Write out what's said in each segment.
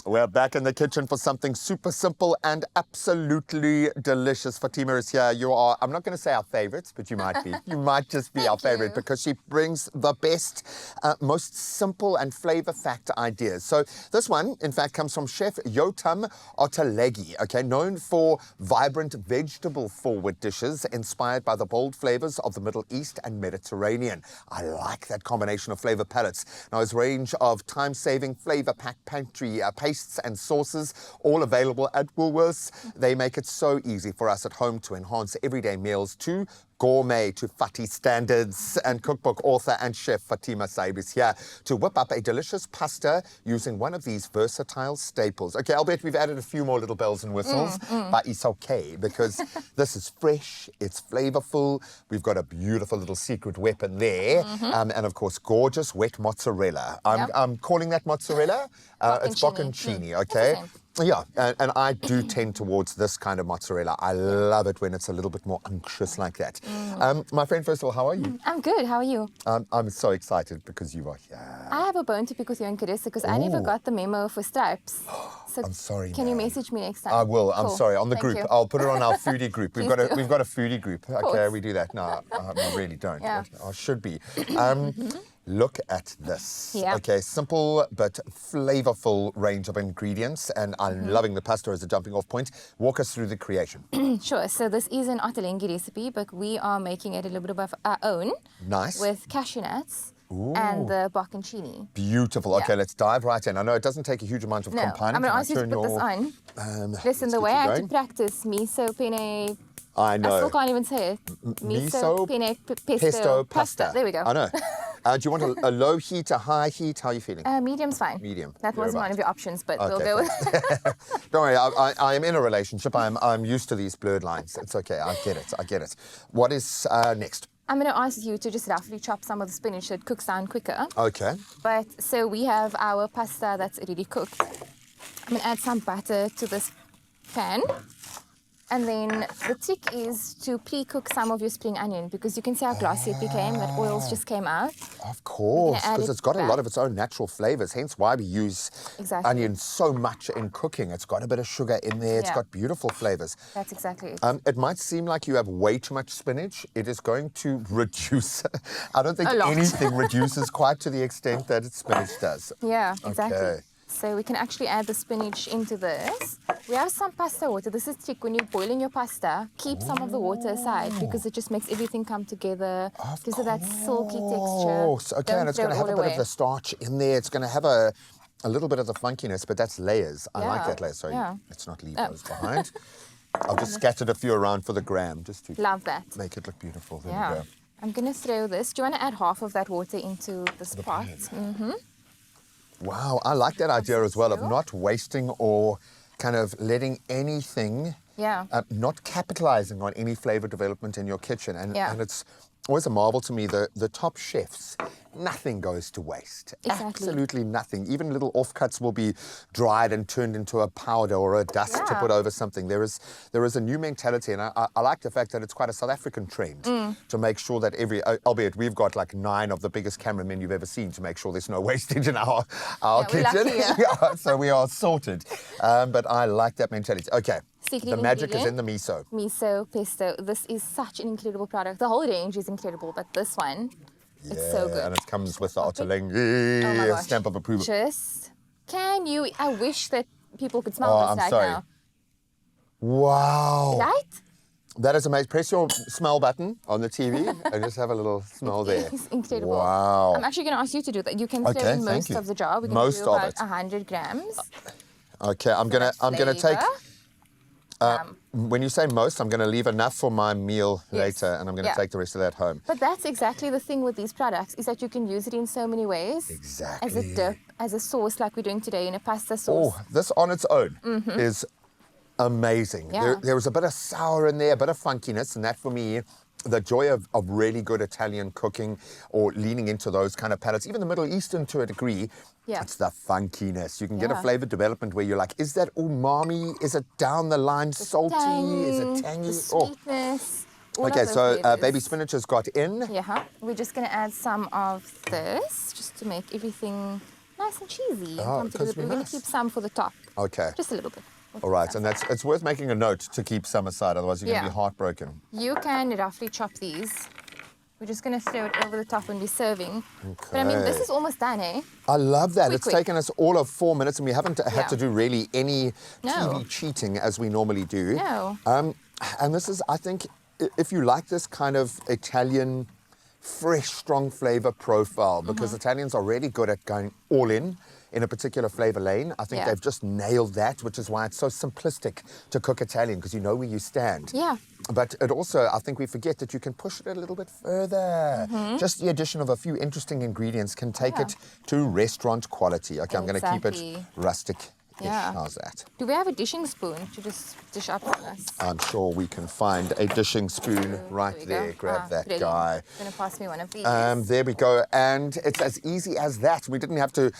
We're back in the kitchen for something super simple and absolutely delicious. Fatima is here. You are, I'm not going to say our favorites, but you might be. You might just be our favorite because she brings the best, most simple and flavor-packed ideas. So this one, in fact, comes from Chef Yotam Ottolenghi, okay, known for vibrant vegetable-forward dishes inspired by the bold flavors of the Middle East and Mediterranean. I like that combination of flavor palettes. Now, his range of time-saving, flavor-packed pantry pastes and sauces, all available at Woolworths. They make it so easy for us at home to enhance everyday meals to gourmet to Fati standards. And cookbook author and chef Fatima Saib is here to whip up a delicious pasta using one of these versatile staples. Okay, I'll bet we've added a few more little bells and whistles, but it's okay because this is fresh, it's flavorful. We've got a beautiful little secret weapon there. And of course, gorgeous wet mozzarella. I'm calling that mozzarella. It's Bocconcini, okay? Yeah, and I do tend towards this kind of mozzarella. I love it when it's a little bit more unctuous like that. My friend, first of all, how are you? I'm good. How are you? I'm so excited because you are here. I have a bone to pick with you and Carissa because I never got the memo for stripes. So I'm sorry. Can you message me next time? I will. I'm Cool. sorry. On the Thank group, you. I'll put it on our foodie group. We've got a do. foodie group. Okay, we do that. No, I really don't. Yeah. But I should be. Look at this. Yeah. Okay, simple but flavorful range of ingredients, and I'm loving the pasta as a jumping off point. Walk us through the creation. Sure. So this is an Ottolenghi recipe, but we are making it a little bit of our own. Nice. With cashew nuts and the bocconcini. Beautiful. Okay, Yeah. let's dive right in. I know it doesn't take a huge amount of No, compounding. I'm going to ask you to put this on. Listen, the way I have to practice miso, penne, I know. I still can't even say it. Miso, penne, pesto, pasta. There we go. I know. Do you want a low heat, a high heat? How are you feeling? Medium's fine. Medium. That wasn't one of your options, but we'll go with Don't worry, I am in a relationship. I'm used to these blurred lines. It's okay. I get it. What is next? I'm going to ask you to just roughly chop some of the spinach so it cooks down quicker. Okay. But so we have our pasta that's already cooked. I'm going to add some butter to this pan. And then the trick is to pre-cook some of your spring onion because you can see how glossy it became, that oils just came out. Of course, because it's got a lot back. of its own natural flavors, hence why we use onion so much in cooking. It's got a bit of sugar in there. It's Yeah. got beautiful flavors. That's exactly it. It might seem like you have way too much spinach. It is going to reduce. I don't think A lot. anything reduces quite to the extent that spinach does. Yeah, exactly. Okay. So we can actually add the spinach into this. We have some pasta water. This is the trick. When you're boiling your pasta, keep some of the water aside because it just makes everything come together. Gives it that silky texture. Okay, Don't and it's throw going to it have all a bit away. of the starch in there. It's going to have a little bit of the funkiness, but that's layers. I like Yeah, that layer. Sorry, yeah. let's not leave those behind. I've just scattered a few around for the gram, just to Love that. make it look beautiful. There we Yeah. go. I'm going to throw this. Do you want to add half of that water into this pot? Wow, I like that idea as well of you. not wasting or kind of letting anything, Yeah. not capitalizing on any flavor development in your kitchen. And, Yeah. and it's always a marvel to me, the top chefs, nothing goes to waste. Exactly. Absolutely nothing. Even little offcuts will be dried and turned into a powder or a dust to Yeah. put over something. There is a new mentality, and I like the fact that it's quite a South African trend to make sure that albeit we've got like 9 of the biggest cameramen you've ever seen to make sure there's no wastage in our Yeah, we're kitchen. lucky, yeah. Yeah, so we are sorted. But I like that mentality. Okay, Secret the magic is in ingredient? the miso. Miso, pesto. This is such an incredible product. The whole range is incredible, but this one, it's so good. And it comes with the Oh my Ottolenghi gosh. stamp of approval. I wish that people could smell Oh, this I'm right sorry. now. Wow. Right? That is amazing. Press your smell button on the TV and just have a little smell there. It's incredible. Wow. I'm actually going to ask you to do that. You can throw Okay, in thank most you. of the jar. We're going Most to do of about it. 100 grams. Okay, I'm gonna take. Flavor. When you say most, I'm gonna leave enough for my meal Yes. later, and I'm gonna Yeah. take the rest of that home. But that's exactly the thing with these products, is that you can use it in so many ways. Exactly. As a dip, as a sauce like we're doing today in a pasta sauce. Oh, this on its own is amazing. Yeah. There was a bit of sour in there, a bit of funkiness, and that for me, the joy of really good Italian cooking or leaning into those kind of palates, even the Middle Eastern to a degree, Yeah. it's the funkiness. You can get a Yeah. flavor development where you're like, is that umami? Is it down the line salty? Is it tangy? The sweetness. all of Okay, those so flavors. baby spinach has got in. Yeah, we're just going to add some of this just to make everything nice and cheesy. Oh, And because we're going to keep some for the top. Okay. Just a little bit. We'll All right, and it's worth making a note to keep some aside, otherwise you're going to be heartbroken. You can roughly chop these. We're just going to throw it over the top when we're serving. Okay. But I mean, this is almost done, eh? I love that. It's Quick. taken us all of 4 minutes, and we haven't had to do really any No. TV cheating as we normally do. No. And this is, I think, if you like this kind of Italian, fresh, strong flavor profile, because Italians are really good at going all in a particular flavor lane. I think they've just nailed that, which is why it's so simplistic to cook Italian, because you know where you stand. Yeah. But it also, I think we forget that you can push it a little bit further. Just the addition of a few interesting ingredients can take it to restaurant quality. Okay, I'm going to keep it rustic. Yeah. How's that? Do we have a dishing spoon to just dish up on us? I'm sure we can find a dishing spoon right there. Grab that guy. Going to pass me one of these. There we go. And it's as easy as that. We didn't have to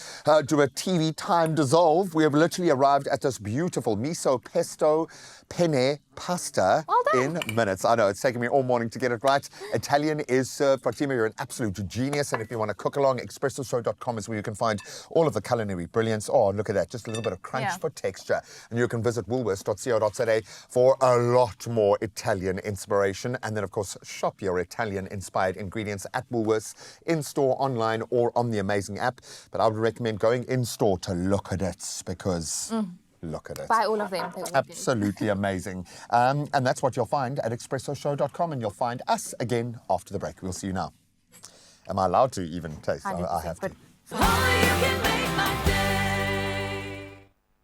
do a TV time dissolve. We have literally arrived at this beautiful miso pesto penne pasta in minutes. I know, it's taken me all morning to get it right. Italian is served. Fatima, you're an absolute genius. And if you want to cook along, expressoshow.com is where you can find all of the culinary brilliance. Oh, look at that. Just a little bit of crunch for texture. And you can visit woolworths.co.za for a lot more Italian inspiration. And then, of course, shop your Italian-inspired ingredients at Woolworths, in-store, online, or on the amazing app. But I would recommend going in-store to look at it, because... Look at it. Buy all of them. Absolutely amazing. And that's what you'll find at expressoshow.com, and you'll find us again after the break. We'll see you now. Am I allowed to even taste? I have to.